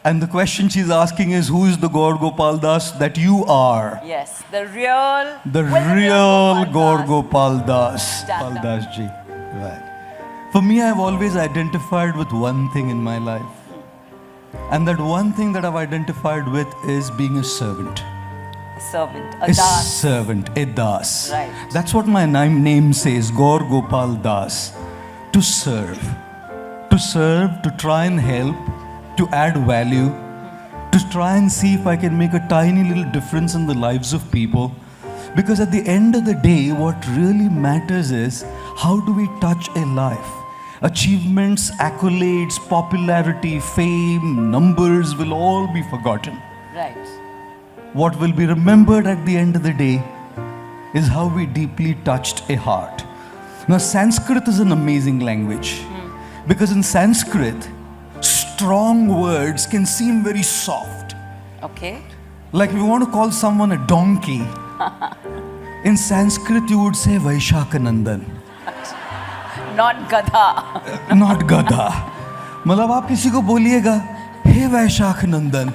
And the question she's asking is, who is the Gaur Gopal Das that you are? Yes, the real... The real Gaur Das. Gopal Das. Stand up. Das ji. Right. For me, I've always identified with one thing in my life. And that one thing that I've identified with is being a servant. Servant, a A das. servant, a das. Right. That's what my name says, Gaur Gopal Das. To serve. To serve, to try and help, to add value, to try and see if I can make a tiny little difference in the lives of people. Because at the end of the day, what really matters is, how do we touch a life? Achievements, accolades, popularity, fame, numbers will all be forgotten. Right. What will be remembered at the end of the day is how we deeply touched a heart. Now, Sanskrit is an amazing language. Because in Sanskrit, strong words can seem very soft. Okay. Like if you want to call someone a donkey, in Sanskrit you would say Vaishakhanandan, Not Gadha. not Gadha. मतलब आप किसी को बोलिएगा, हे वैशाखनंदन,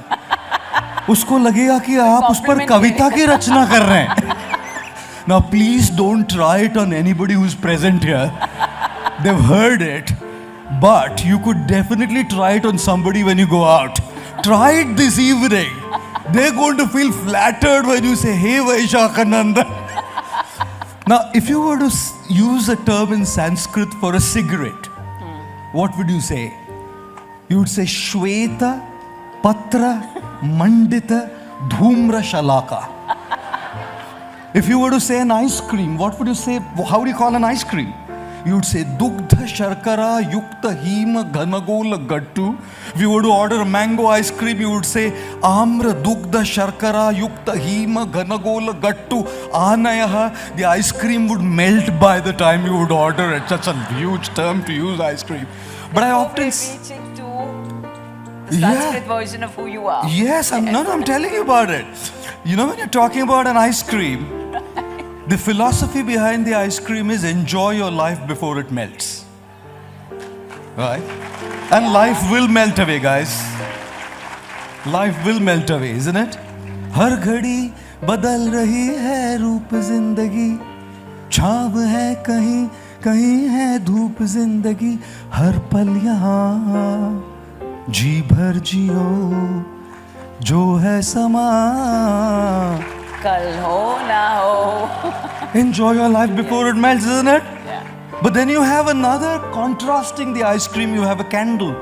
उसको लगेगा कि आप उस पर कविता की रचना कर रहे हैं. Now please don't try it on anybody who's present here. They've heard it, but you could definitely try it on somebody when you go out. Try it this evening. They're going to feel flattered when you say, hey Vaishakhanandan. Now, if you were to use a term in Sanskrit for a cigarette, what would you say? You would say Shweta, Patra, Mandita, Dhumra Shalaka. If you were to say an ice cream, what would you say? How do you call an ice cream? You would say Dugdha Sharkara Yukta Hima Ghanagola Gattu. If you were to order a mango ice cream, you would say Amra Dugdha Sharkara Yukta Hima Ghanagola Gattu Anayaha. The ice cream would melt by the time you would order it. Such a huge term to use, ice cream. But I often... Reaching to the Sanskrit version of who you are. Yes, I'm telling you about it. You know, when you're talking about an ice cream, the philosophy behind the ice cream is enjoy your life before it melts. Right? And life will melt away, guys. Life will melt away, isn't it? हर घड़ी बदल रही है रूप जिंदगी, छाव है कहीं कहीं है धूप जिंदगी, हर पल यहाँ जी भर जियो जो है समा. Kal ho na ho. Enjoy your life before it melts, isn't it? Yeah. But then you have another contrasting the ice cream, you have a candle.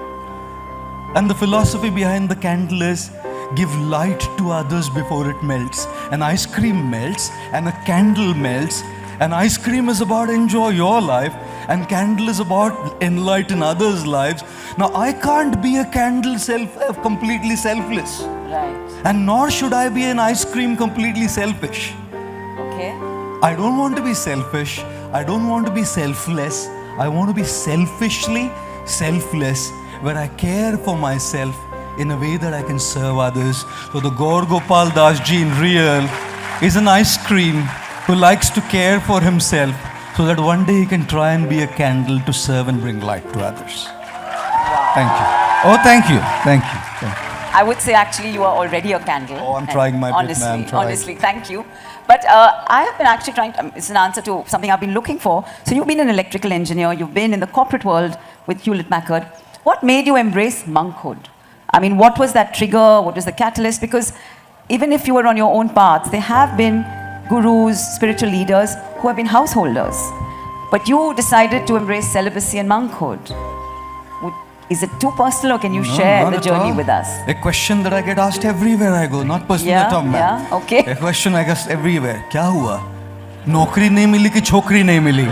And the philosophy behind the candle is give light to others before it melts. An ice cream melts and a candle melts. And ice cream is about enjoy your life and candle is about enlighten others' lives. Now I can't be a candle completely selfless. Right. And nor should I be an ice cream completely selfish. Okay. I don't want to be selfish. I don't want to be selfless. I want to be selfishly selfless, where I care for myself in a way that I can serve others. So the Gaur Gopal Das ji in real is an ice cream who likes to care for himself so that one day he can try and be a candle to serve and bring light to others. Thank you. Oh, thank you. Thank you. Thank you. I would say actually you are already a candle. Oh, I'm trying my bit, ma'am. I'm trying. Honestly, thank you. But I have been actually trying to, it's an answer to something I've been looking for. So you've been an electrical engineer, you've been in the corporate world with Hewlett-Packard. What made you embrace monkhood? I mean, what was that trigger? What was the catalyst? Because even if you were on your own paths, there have been gurus, spiritual leaders who have been householders. But you decided to embrace celibacy and monkhood. Is it too personal or can you share the journey with us? A question that I get asked everywhere I go, not personal at all, ma'am. Yeah, okay. A question I get everywhere. क्या हुआ? नौकरी नहीं मिली कि छोकरी नहीं मिली?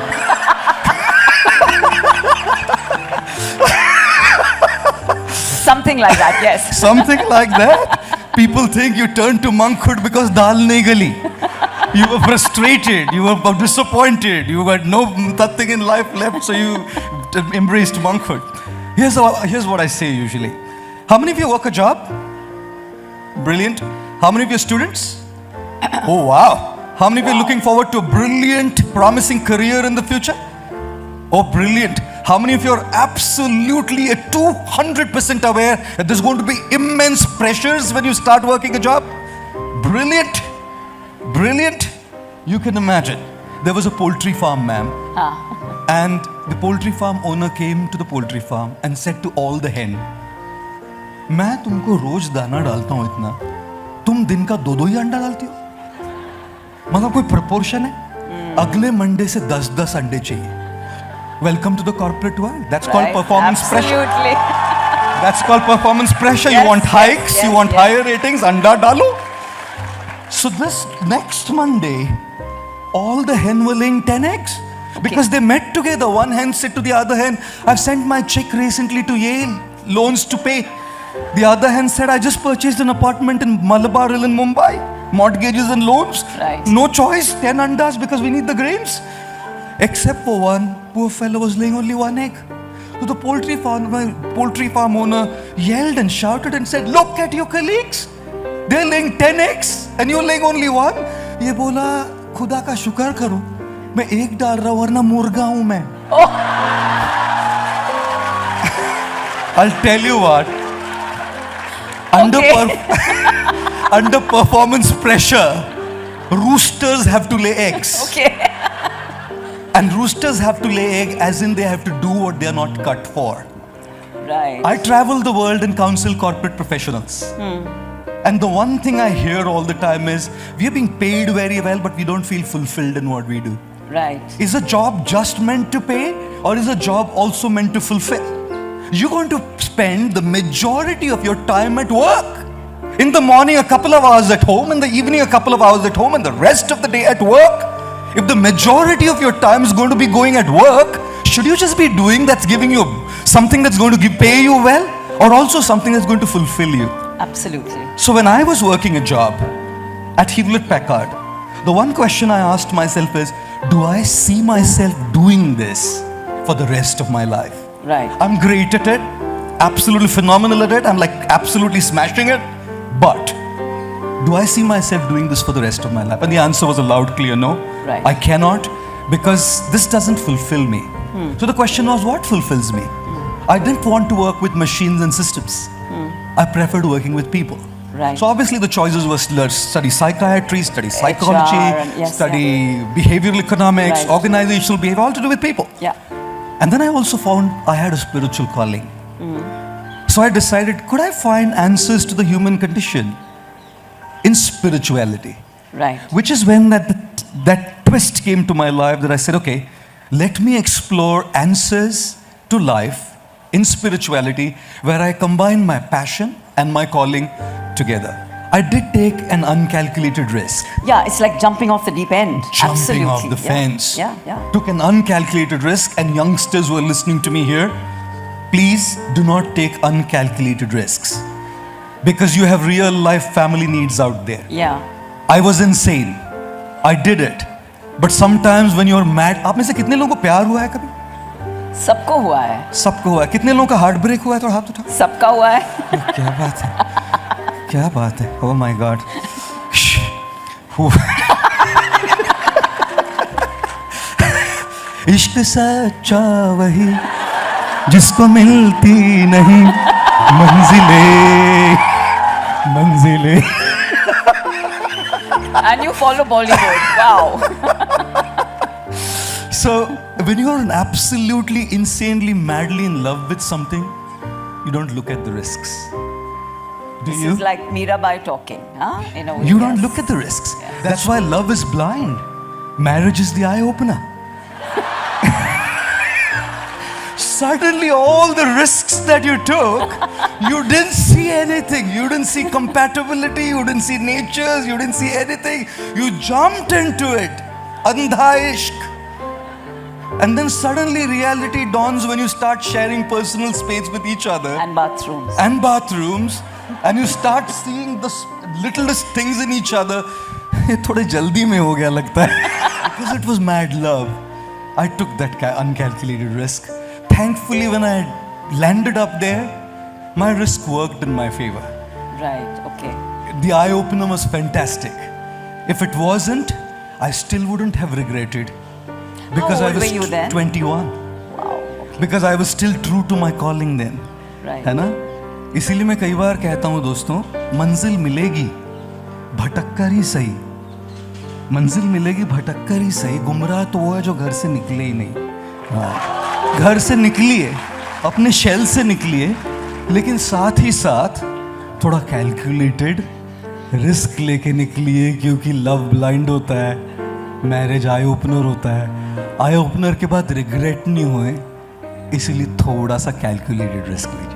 Something like that, yes. Something like that. People think you turned to monkhood because dal nahi gali. You were frustrated, you were disappointed, you had nothing in life left, so you embraced monkhood. Here's what I say usually. How many of you work a job? Brilliant. How many of you are students? Oh, wow. How many of you are looking forward to a brilliant, promising career in the future? Oh, brilliant. How many of you are absolutely 200% aware that there's going to be immense pressures when you start working a job? Brilliant. Brilliant. You can imagine. There was a poultry farm, ma'am. And the poultry farm owner came to the poultry farm and said to all the hen, मैं तुमको रोज दाना डालता हूं इतना, तुम दिन का 2-2 ही अंडा डालती हो? मतलब कोई प्रपोर्शन है? अगले मंडे से 10-10 अंडे चाहिए. Welcome to the corporate world. That's called performance pressure. That's called performance pressure. You want hikes, you want higher ratings, anda dalo. So this next Monday, all the hen were laying 10 eggs. Because they met together. One hen said to the other hen, I've sent my check recently to Yale, loans to pay. The other hen said, I just purchased an apartment in Malabar Hill in Mumbai. Mortgages and loans. Right. No choice, 10 andas because we need the grains. Except for one, poor fellow was laying only 1 egg. So the poultry farm owner yelled and shouted and said, look at your colleagues. They're laying 10 eggs and you're laying only 1. ये बोला खुदा का शुक्र करो मैं एक डाल रहा हूं वरना मुर्गा हूं मैं. I'll tell you what. Under performance pressure, roosters have to lay eggs. Okay. And roosters have to lay egg as in they have to do what they are not cut for. Right. I travel the world and counsel corporate professionals. And the one thing I hear all the time is, we are being paid very well, but we don't feel fulfilled in what we do. Right. Is a job just meant to pay, or is a job also meant to fulfill? You're going to spend the majority of your time at work. In the morning, a couple of hours at home, in the evening, a couple of hours at home, and the rest of the day at work. If the majority of your time is going to be going at work, should you just be doing that's giving you something that's going to pay you well, or also something that's going to fulfill you? Absolutely. So when I was working a job at Hewlett Packard, the one question I asked myself is, do I see myself doing this for the rest of my life? Right. I'm great at it, absolutely phenomenal at it, I'm like absolutely smashing it, but do I see myself doing this for the rest of my life? And the answer was a loud, clear no. Right. I cannot, because this doesn't fulfill me. So the question was, what fulfills me? I didn't want to work with machines and systems. I preferred working with people. Right. So obviously the choices were study psychiatry, study psychology, study behavioral economics, Right. organizational behavior, all to do with people. Yeah. And then I also found I had a spiritual calling. So I decided, could I find answers to the human condition in spirituality? Right. Which is when that twist came to my life that I said, okay, let me explore answers to life in spirituality where I combine my passion and my calling together. I did take an uncalculated risk. Yeah, it's like jumping off the deep end. Jumping Absolutely. off the fence. Yeah, yeah. Took an uncalculated risk, and youngsters who are listening to me here, please do not take uncalculated risks. Because you have real life family needs out there. Yeah. I was insane. I did it. But sometimes when you're mad, आप में से कितने लोगों को प्यार हुआ है कभी? सबको हुआ है. सबको हुआ है. कितने लोगों का हार्ट ब्रेक हुआ है? तो हाथ उठाओ. सबका हुआ है. क्या बात है? क्या बात है? Oh my God. इश्क सच्चा वही जिसको मिलती नहीं मंजिले. And you follow Bollywood. Wow. So when you're absolutely insanely madly in love with something, you don't look at the risks. Do This you? is like Mirabai talking, huh? In a way, You don't yes. look at the risks. That's why love is blind. Marriage is the eye opener. Suddenly all the risks that you took, you didn't see anything. You didn't see compatibility, you didn't see natures, you didn't see anything. You jumped into it. Andha ishq. And then suddenly reality dawns when you start sharing personal space with each other. And bathrooms. And you start seeing the littlest things in each other. ये थोड़े जल्दी में हो गया लगता है. Because it was mad love. I took that uncalculated risk. Thankfully, when I landed up there, my risk worked in my favor. Right, okay. The eye opener was fantastic. If it wasn't, I still wouldn't have regretted. Because How I old was were you then? 21. Wow, because I was still true to my calling then. Right. है ना? इसीलिए मैं कई बार कहता हूँ दोस्तों, मंजिल मिलेगी भटक कर ही सही, मंजिल मिलेगी भटक कर ही सही, गुमराह तो वो है जो घर से निकले ही नहीं। हाँ, घर से निकलिए, अपने शेल से निकलिए, लेकिन साथ ही साथ थोड़ा कैलकुलेटेड रिस्क लेके निकलिए, क्योंकि लव ब्लाइंड होता है, मैरिज आई ओपनर होता है, आई ओपनर के बाद रिग्रेट नहीं हुए, इसीलिए थोड़ा सा कैलकुलेटेड रिस्क लीजिए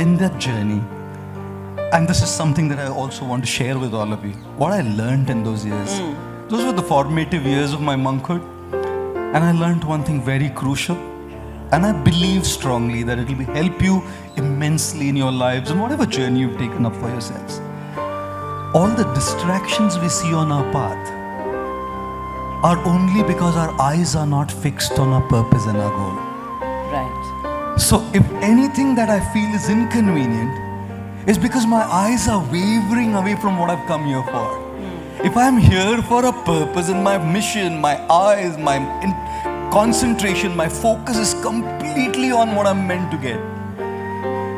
in that journey. And this is something that I also want to share with all of you. What I learned in those years, those were the formative years of my monkhood, and I learned one thing very crucial, and I believe strongly that it will help you immensely in your lives and whatever journey you've taken up for yourselves. All the distractions we see on our path are only because our eyes are not fixed on our purpose and our goal. Right. So if anything that I feel is inconvenient, it's because my eyes are wavering away from what I've come here for. If I'm here for a purpose and my mission, my eyes, my concentration, my focus is completely on what I'm meant to get,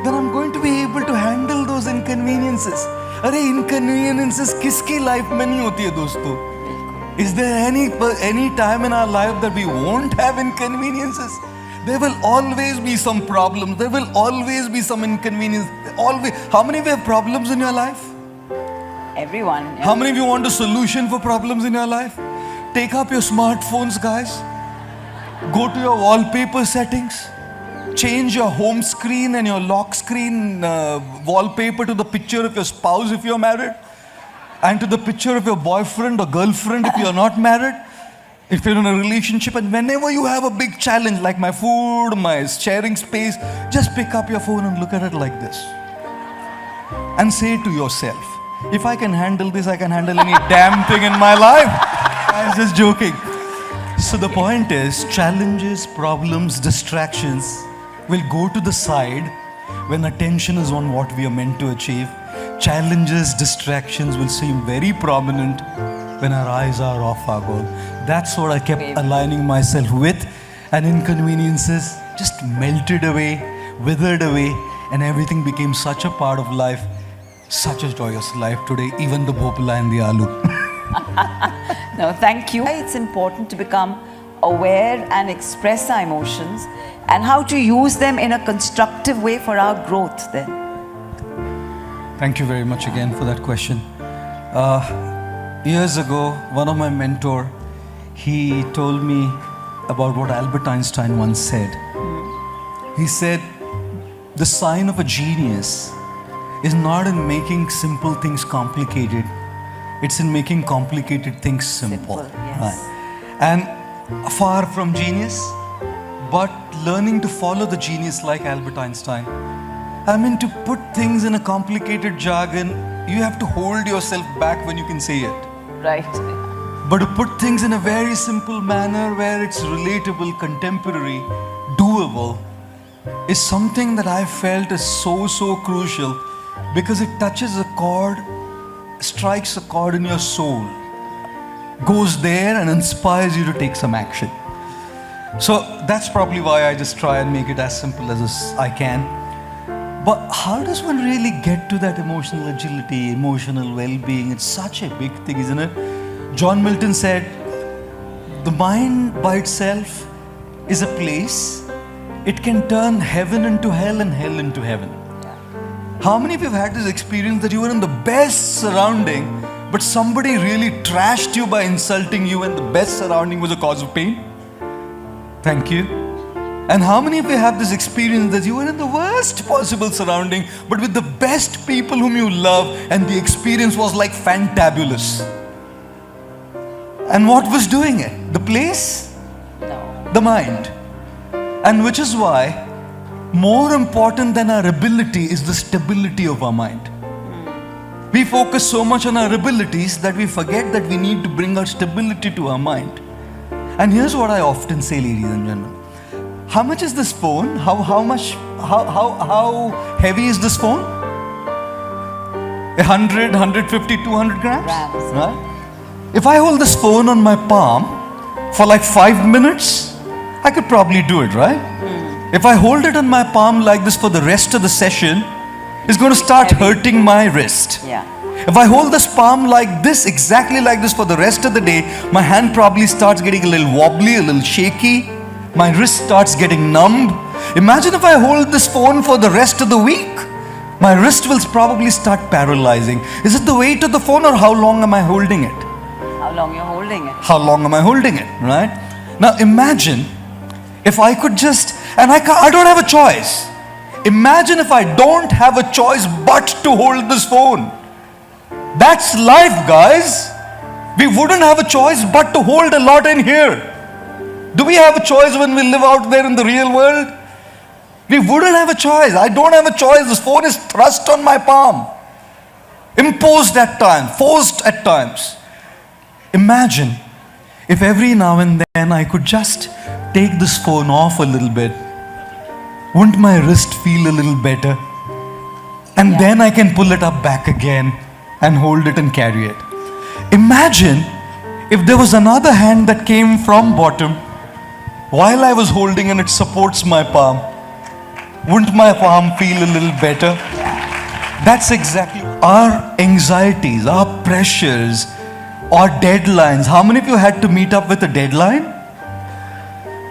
then I'm going to be able to handle those inconveniences. अरे inconveniences किसकी life में नहीं होती है दोस्तों? Is there any time in our life that we won't have inconveniences? There will always be some problems. There will always be some inconvenience. Always. How many of you have problems in your life? Everyone. Yeah. How many of you want a solution for problems in your life? Take up your smartphones, guys. Go to your wallpaper settings. Change your home screen and your lock screen wallpaper to the picture of your spouse if you're married, and to the picture of your boyfriend or girlfriend if you're not married. If you're in a relationship, and whenever you have a big challenge like my food, my sharing space, just pick up your phone and look at it like this. And say to yourself, if I can handle this, I can handle any damn thing in my life. I was just joking. So the point is, challenges, problems, distractions will go to the side when attention is on what we are meant to achieve. Challenges, distractions will seem very prominent when our eyes are off our goal. That's what I kept aligning myself with, and inconveniences just melted away, withered away, and everything became such a part of life, such a joyous life today, even the bhopla and the aloo. No, thank you. It's important to become aware and express our emotions, and how to use them in a constructive way for our growth then. Thank you very much again for that question. Years ago, one of my mentor, he told me about what Albert Einstein once said. He said, the sign of a genius is not in making simple things complicated, it's in making complicated things simple. Yes. Right. And far from genius, but learning to follow the genius like Albert Einstein. I mean, to put things in a complicated jargon, you have to hold yourself back when you can say it. Right. But to put things in a very simple manner where it's relatable, contemporary, doable, is something that I felt is so crucial, because it touches a chord, strikes a chord in your soul, goes there and inspires you to take some action. So that's probably why I just try and make it as simple as I can. But how does one really get to that emotional agility, emotional well-being? It's such a big thing, isn't it? John Milton said, the mind by itself is a place. It can turn heaven into hell and hell into heaven. How many of you have had this experience that you were in the best surrounding, but somebody really trashed you by insulting you, and the best surrounding was a cause of pain? Thank you. And how many of you have this experience that you were in the worst possible surrounding, but with the best people whom you love, and the experience was like fantabulous? And what was doing it? The place? No. The mind. And which is why more important than our ability is the stability of our mind. We focus so much on our abilities that we forget that we need to bring our stability to our mind. And here's what I often say, ladies and gentlemen. How much is this phone? How heavy is this phone? 100, 150, 200 grams? Right? If I hold this phone on my palm for like 5 minutes, I could probably do it, right? If I hold it in my palm like this for the rest of the session, it's going to start hurting my wrist. Yeah. If I hold this palm like this, exactly like this for the rest of the day, my hand probably starts getting a little wobbly, a little shaky. My wrist starts getting numb. Imagine if I hold this phone for the rest of the week. My wrist will probably start paralyzing. Is it the weight of the phone or how long am I holding it? How long you're holding it? How long am I holding it, right? Now imagine if I could just, and I don't have a choice. Imagine if I don't have a choice but to hold this phone. That's life, guys. We wouldn't have a choice but to hold a lot in here. Do we have a choice when we live out there in the real world? We wouldn't have a choice. I don't have a choice. This phone is thrust on my palm. Imposed at times, forced at times. Imagine if every now and then I could just take this phone off a little bit. Wouldn't my wrist feel a little better? And then I can pull it up back again and hold it and carry it. Imagine if there was another hand that came from bottom while I was holding and it supports my palm. Wouldn't my palm feel a little better? That's exactly our anxieties, our pressures, our deadlines. How many of you had to meet up with a deadline?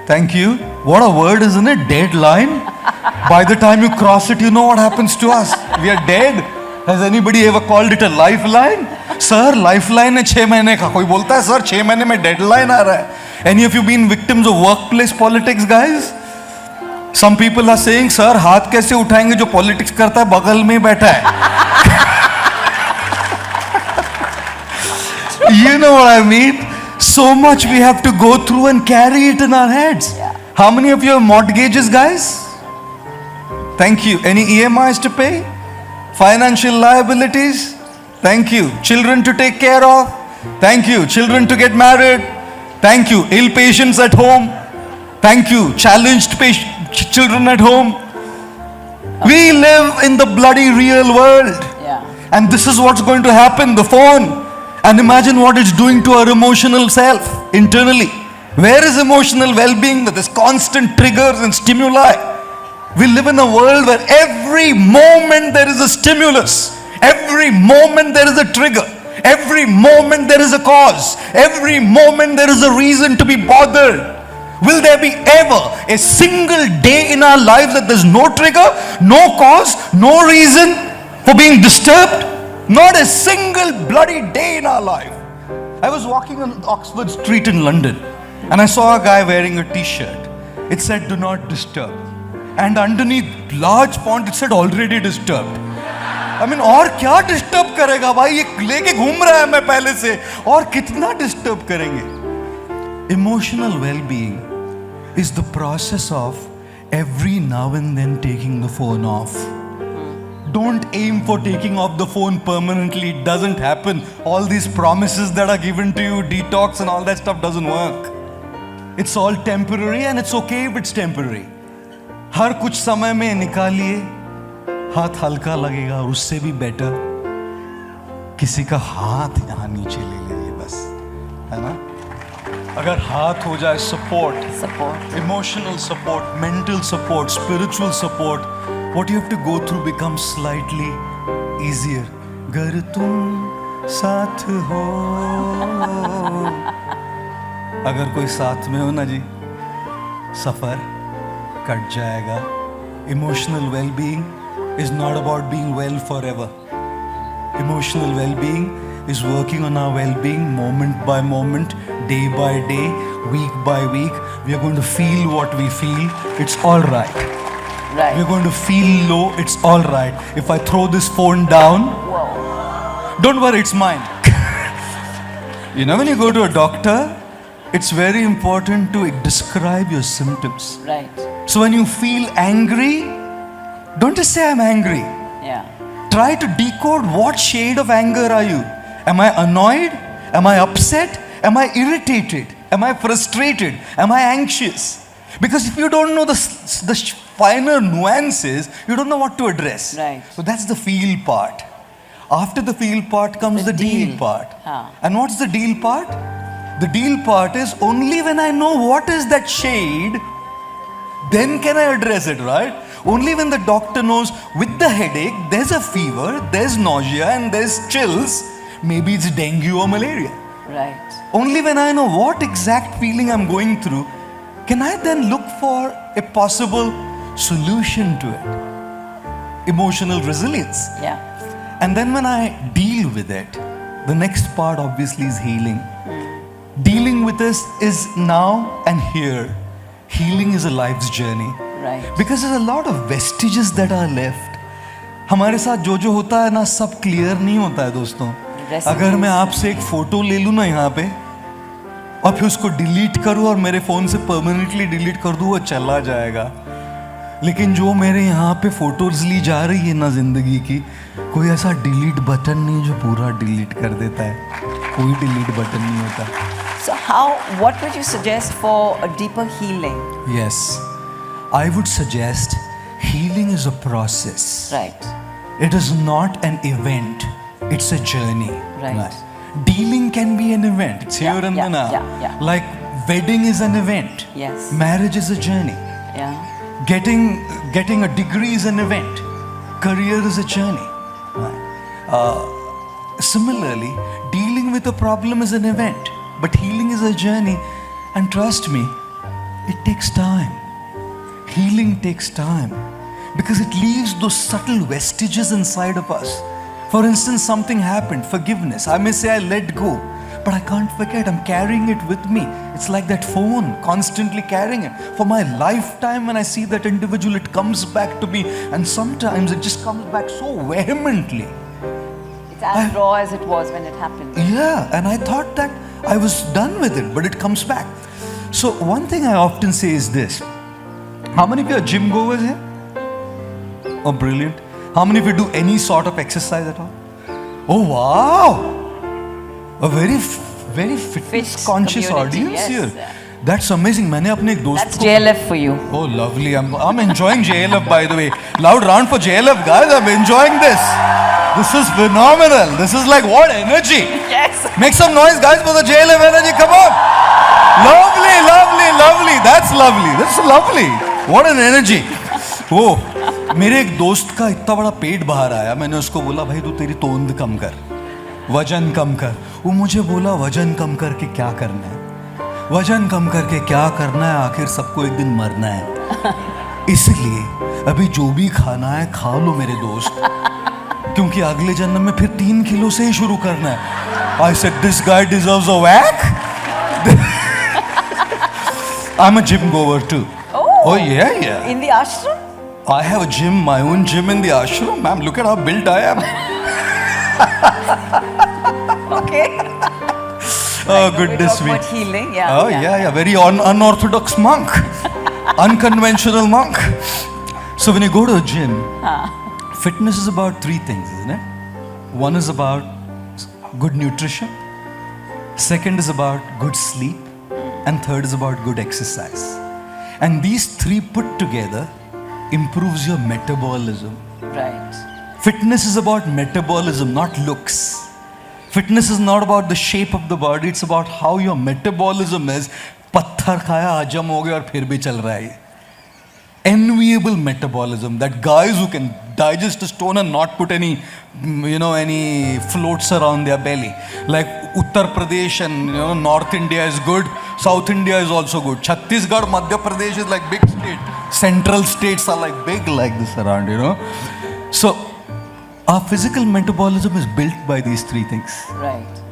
Thank you. What a word, isn't it? Deadline. By the time you cross it, you know what happens to us. We are dead. Has anybody ever called it a lifeline? Sir, lifeline है 6 महीने का. कोई बोलता है sir 6 महीने में deadline आ रहा है. Any of you been victims of workplace politics, guys? Some people are saying, sir, हाथ कैसे उठाएंगे जो politics करता है बगल में बैठा है. You know what I mean? So much we have to go through and carry it in our heads. How many of you have mortgages, guys? Thank you. Any EMIs to pay? Financial liabilities? Thank you. Children to take care of? Thank you. Children to get married? Thank you. Ill patients at home? Thank you. Challenged children at home? We live in the bloody real world. Yeah. And this is what's going to happen, the phone. And imagine what it's doing to our emotional self internally. Where is emotional well-being? There's constant triggers and stimuli. We live in a world where every moment there is a stimulus. Every moment there is a trigger. Every moment there is a cause. Every moment there is a reason to be bothered. Will there be ever a single day in our lives that there's no trigger, no cause, no reason for being disturbed? Not a single bloody day in our life. I was walking on Oxford Street in London and I saw a guy wearing a t-shirt. It said, "Do not disturb." And underneath large font it said, "Already disturbed." I mean, और क्या disturb करेगा भाई? ये लेके घूम रहा है मैं पहले से, और कितना disturb करेंगे? Emotional well-being is the process of every now and then taking the phone off. Don't aim for taking off the phone permanently. It doesn't happen. All these promises that are given to you, detox and all that stuff doesn't work. It's all temporary and it's okay if it's temporary. हर कुछ समय में निकालिए, हाथ हल्का लगेगा और उससे भी बेटर किसी का हाथ यहाँ नीचे ले लीजिए बस, है ना? अगर हाथ हो जाए support, emotional support, mental support, spiritual support, what you have to go through becomes slightly easier. गर तुम साथ हो, अगर कोई साथ में हो ना जी, सफर कट जाएगा. Emotional well-being is not about being well forever. Emotional well-being is working on our well-being moment by moment, day by day, week by week. We are going to feel what we feel. It's all right. Right. We're going to feel low. It's all right. If I throw this phone down, don't worry, it's mine. You know, when you go to a doctor, it's very important to describe your symptoms. Right. So when you feel angry, don't just say I'm angry. Yeah. Try to decode what shade of anger are you. Am I annoyed? Am I upset? Am I irritated? Am I frustrated? Am I anxious? Because if you don't know the finer nuances, you don't know what to address. Right. So that's the feel part. After the feel part comes the deal part. Huh. And what's the deal part? The deal part is only when I know what is that shade, then can I address it, right? Only when the doctor knows with the headache, there's a fever, there's nausea, and there's chills. Maybe it's dengue or malaria. Right. Only when I know what exact feeling I'm going through, can I then look for a possible solution to it. Emotional resilience. Yeah. And then when I deal with it, the next part obviously is healing. Dealing with this is now and here. Healing is a life's journey. Right. Because there's a lot of vestiges that are left. हमारे साथ जो जो होता है ना सब clear नहीं होता है दोस्तों. अगर मैं आपसे एक फोटो ले लूँ ना यहाँ पे और फिर उसको डिलीट करूँ और मेरे फोन से परमानेंटली डिलीट कर दूँ, वो चला जाएगा. लेकिन जो मेरे यहाँ पे फोटोज ली जा रही है ना जिंदगी की, कोई ऐसा डिलीट बटन नहीं जो पूरा डिलीट कर देता है. कोई डिलीट बटन नहीं होता. So what would you suggest for a deeper healing? Yes, I would suggest healing is a process. Right. It is not an event. It's a journey. Right. Dealing can be an event. It's here and now. Yeah. Like wedding is an event. Yes. Marriage is a journey. Yeah. Getting a degree is an event. Career is a journey. Similarly, dealing with a problem is an event, but healing is a journey. And trust me, it takes time. Healing takes time because it leaves those subtle vestiges inside of us. For instance, something happened, forgiveness. I may say I let go, but I can't forget. I'm carrying it with me. It's like that phone, constantly carrying it. For my lifetime, when I see that individual, it comes back to me. And sometimes it just comes back so vehemently. It's as raw as it was when it happened. Yeah, and I thought that I was done with it, but it comes back. So one thing I often say is this. How many of you are gym goers here? Oh, brilliant. How many of you do any sort of exercise at all? Oh, wow. A very fitness conscious audience yes. here. That's amazing. मैंने अपने एक दोस्त That's JLF for you. Oh, lovely. I'm enjoying JLF, by the way. Loud round for JLF, guys. I'm enjoying this. This is phenomenal. This is like what energy. Yes. Make some noise, guys, for the JLF energy. Come on. Lovely, lovely, lovely. That's lovely. That's lovely. What an energy. Oh, मेरे एक दोस्त का इतना बड़ा पेट बाहर आया. मैंने उसको बोला भाई तू तेरी तोंद कम कर, वजन कम कर. वो मुझे बोला वजन कम करके क्या करना है? वजन कम करके क्या करना है? आखिर सबको एक दिन मरना है. इसलिए अभी जो भी खाना है खा लो मेरे दोस्त, क्योंकि अगले जन्म में फिर 3 किलो से ही शुरू करना है. I said this guy deserves a whack. I'm a gym goer too. Oh yeah. In the ashram? I have a gym, my own gym in the ashram. Ma'am, look at how built I am. Okay. Oh goodness me. About healing, yeah. Oh yeah. Very unorthodox monk, unconventional monk. So when you go to a gym, fitness is about 3 things, isn't it? One is about good nutrition. Second is about good sleep. And third is about good exercise. And these 3 put together improves your metabolism. Right. Fitness is about metabolism, not looks. Fitness is not about the shape of the body, it's about how your metabolism is. पत्थर खाया हजम हो गया और फिर भी चल रहा है. Enviable metabolism, that guys who can digest a stone and not put any floats around their belly. Like Uttar Pradesh and North India is good, South India is also good. Chhattisgarh, Madhya Pradesh is like big state. Central states are like big like this around, So our physical metabolism is built by these 3 things. Right.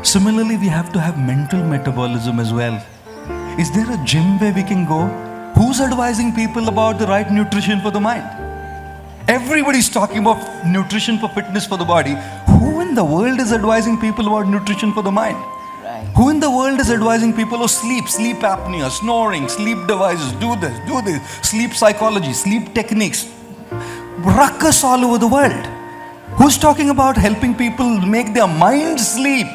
Similarly, we have to have mental metabolism as well. Is there a gym where we can go? Who's advising people about the right nutrition for the mind? Everybody's talking about nutrition for fitness for the body. Who in the world is advising people about nutrition for the mind? Right. Who in the world is advising people sleep apnea, snoring, sleep devices, do this, sleep psychology, sleep techniques? Ruckus all over the world. Who's talking about helping people make their mind sleep?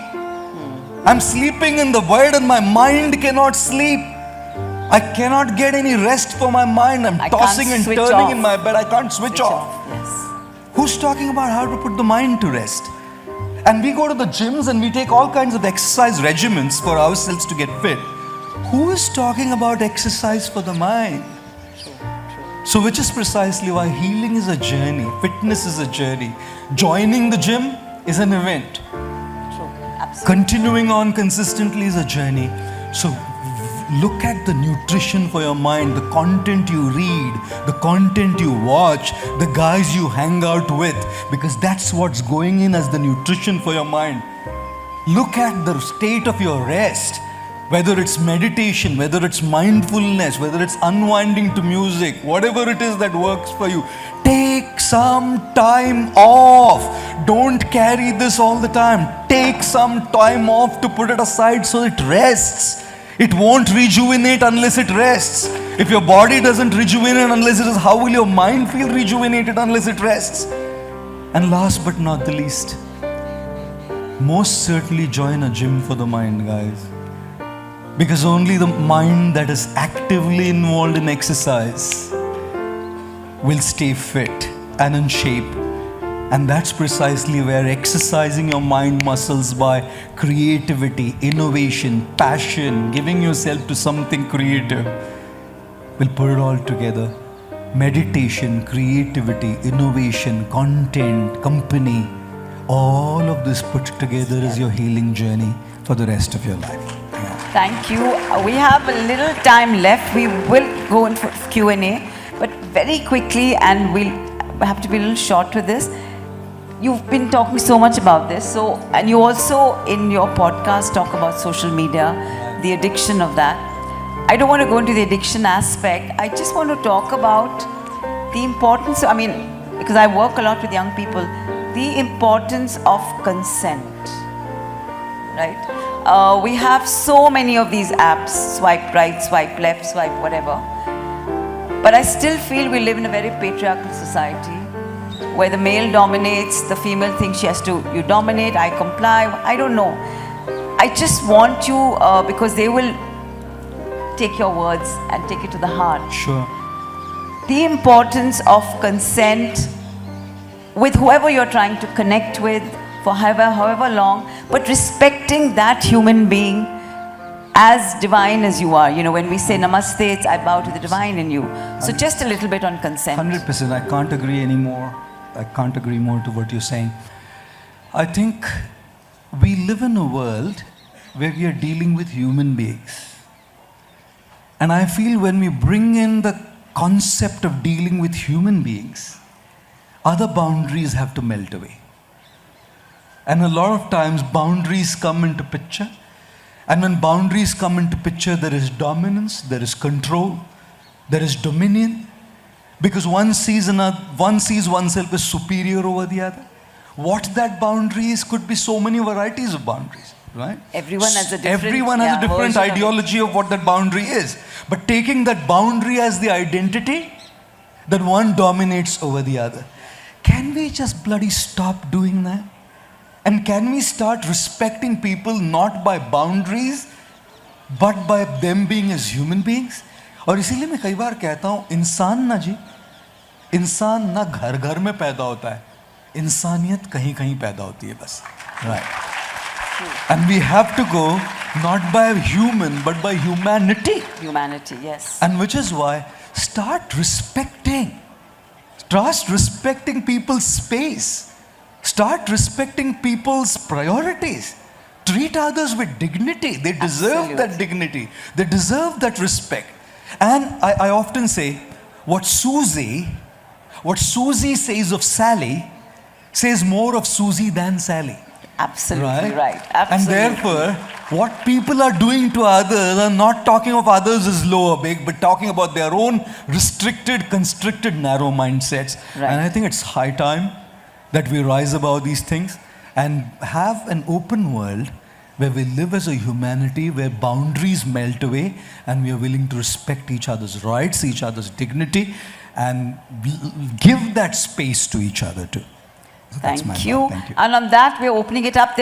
I'm sleeping in the void and my mind cannot sleep. I cannot get any rest for my mind. I'm tossing and turning in my bed. I can't switch off. Yes. Who's talking about how to put the mind to rest? And we go to the gyms and we take all kinds of exercise regimens for ourselves to get fit. Who is talking about exercise for the mind? So which is precisely why healing is a journey, fitness is a journey. Joining the gym is an event. Continuing on consistently is a journey. So look at the nutrition for your mind, the content you read, the content you watch, the guys you hang out with, because that's what's going in as the nutrition for your mind. Look at the state of your rest, whether it's meditation, whether it's mindfulness, whether it's unwinding to music, whatever it is that works for you. Take some time off. Don't carry this all the time. Take some time off to put it aside so it rests. It won't rejuvenate unless it rests. If your body doesn't rejuvenate unless it is, how will your mind feel rejuvenated unless it rests? And last but not the least, most certainly join a gym for the mind, guys. Because only the mind that is actively involved in exercise will stay fit and in shape. And that's precisely where exercising your mind muscles by creativity, innovation, passion, giving yourself to something creative will put it all together. Meditation, creativity, innovation, content, company, all of this put together is your healing journey for the rest of your life. Thank you. We have a little time left. We will go in for Q&A, but very quickly, and we'll have to be a little short with this. You've been talking so much about this, and you also in your podcast talk about social media, the addiction of that. I don't want to go into the addiction aspect. I just want to talk about the importance, because I work a lot with young people, the importance of consent, right? We have so many of these apps, swipe right, swipe left, swipe whatever. But I still feel we live in a very patriarchal society where the male dominates, the female thinks she has to, you dominate, I comply, I don't know. I just want you, because they will take your words and take it to the heart. Sure. The importance of consent with whoever you're trying to connect with for however long, but respecting that human being as divine as you are. You know, when we say namaste, it's I bow to the divine in you. So just a little bit on consent. 100%. I can't agree anymore. I can't agree more to what you're saying. I think we live in a world where we are dealing with human beings. And I feel when we bring in the concept of dealing with human beings, other boundaries have to melt away. And a lot of times boundaries come into picture. And when boundaries come into picture, there is dominance, there is control, there is dominion. Because one sees oneself as superior over the other. What that boundary is could be so many varieties of boundaries, right? Everyone has a different ideology of what that boundary is. But taking that boundary as the identity, then one dominates over the other. Can we just bloody stop doing that? And can we start respecting people not by boundaries, but by them being as human beings? और इसीलिए मैं कई बार कहता हूँ, इंसान ना घर घर में पैदा होता है, इंसानियत कहीं कहीं पैदा होती है बस, right? And we have to go not by human but by humanity. Humanity, yes. And which is why start respecting people's space, start respecting people's priorities. Treat others with dignity. They deserve that dignity. They deserve that respect. And I often say, what Susie says of Sally says more of Susie than Sally. Absolutely right. Absolutely. And therefore, what people are doing to others are not talking of others as low or big, but talking about their own restricted, constricted, narrow mindsets. Right. And I think it's high time that we rise above these things and have an open world where we live as a humanity, where boundaries melt away and we are willing to respect each other's rights, each other's dignity, and give that space to each other too. Thank you. And on that, we're opening it up.